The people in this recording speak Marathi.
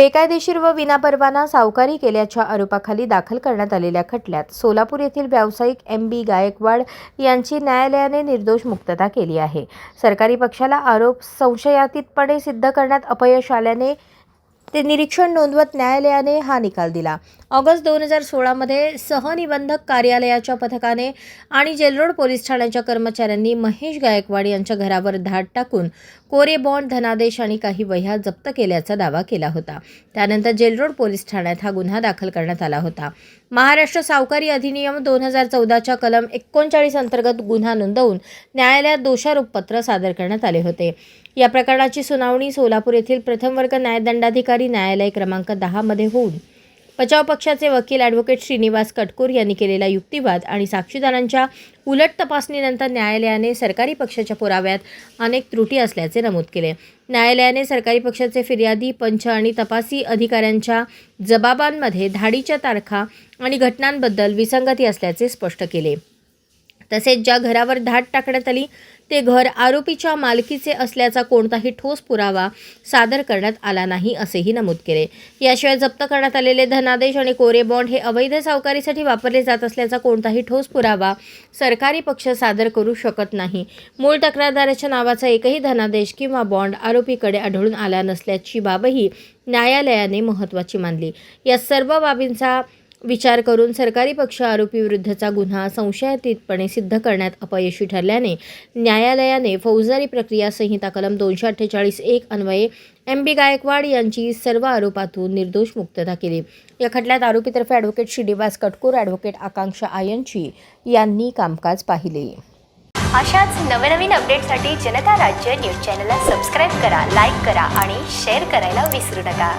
बेकायदेशीर व विनापरवाना सावकारी केल्याच्या आरोपाखाली दाखल करण्यात आलेल्या खटल्यात सोलापूर येथील व्यावसायिक MB गायकवाड यांची न्यायालयाने निर्दोष मुक्तता केली आहे। सरकारी पक्षाला आरोप संशयातीतपणे सिद्ध करण्यात अपयश आल्याने ते निरीक्षण नोंदवत न्यायालयाने हा निकाल दिला। ऑगस्ट 2016 मध्ये सहनिबंधक कार्यालयाच्या पथकाने आणि जेलरोड पोलीस ठाण्याच्या कर्मचाऱ्यांनी महेश गायकवाड यांच्या घरावर धाड टाकून कोरे बॉन्ड, धनादेश आणि काही वह्या जप्त केल्याचा दावा केला होता। त्यानंतर जेलरोड पोलीस ठाण्यात हा गुन्हा दाखल करण्यात आला होता। महाराष्ट्र सावकारी अधिनियम 2014च्या कलम 39 अंतर्गत गुन्हा नोंदवून न्यायालयात दोषारोपपत्र सादर करण्यात आले होते। या प्रकरणाची सुनावणी सोलापूर येथील प्रथम वर्ग न्यायदंडाधिकारी न्यायालय क्रमांक 10 मध्ये होऊन बचाव पक्षाचे वकील ॲडव्होकेट श्रीनिवास कटकोर यांनी केलेला युक्तिवाद आणि साक्षीदारांच्या उलट तपासणीनंतर न्यायालयाने सरकारी पक्षाच्या पुराव्यात अनेक त्रुटी असल्याचे नमूद केले। न्यायालयाने सरकारी पक्षाचे फिर्यादी, पंच आणि तपासी अधिकाऱ्यांच्या जबाबांमध्ये धाडीच्या तारखा आणि घटनांबद्दल विसंगती असल्याचे स्पष्ट केले। तसेच ज्या घरावर धाड टाकण्यात आली ते घर आरोपीच्या मालकीचे असल्याचा कोणताही ठोस पुरावा सादर करण्यात आला नाही असेही नमूद केले। याशिवाय जप्त करण्यात आलेले धनादेश आणि कोरे बॉन्ड हे अवैध सावकारीसाठी वापरले जात असल्याचा कोणताही ठोस पुरावा सरकारी पक्ष सादर करू शकत नाही। मूळ तक्रारदाराच्या नावाचा एकही धनादेश किंवा बॉन्ड आरोपीकडे आढळून आला नसल्याची बाबही न्यायालयाने महत्त्वाची मानली। या सर्व बाबींचा विचार करून सरकारी पक्ष आरोपीविरुद्धचा गुन्हा संशयातीतपणे सिद्ध करण्यात अपयशी ठरल्याने न्यायालयाने फौजदारी प्रक्रिया संहिता कलम 248(1) अन्वये MB गायकवाड यांची सर्व आरोपातून निर्दोष मुक्तता केली। या खटल्यात आरोपीतर्फे ॲडव्होकेट श्रीनिवास कटकोर, ॲडव्होकेट आकांक्षा आयनची यांनी कामकाज पाहिले। अशाच नवनवीन अपडेटसाठी जनता राज्य न्यूज चॅनलला सबस्क्राईब करा, लाईक करा आणि शेअर करायला विसरू नका।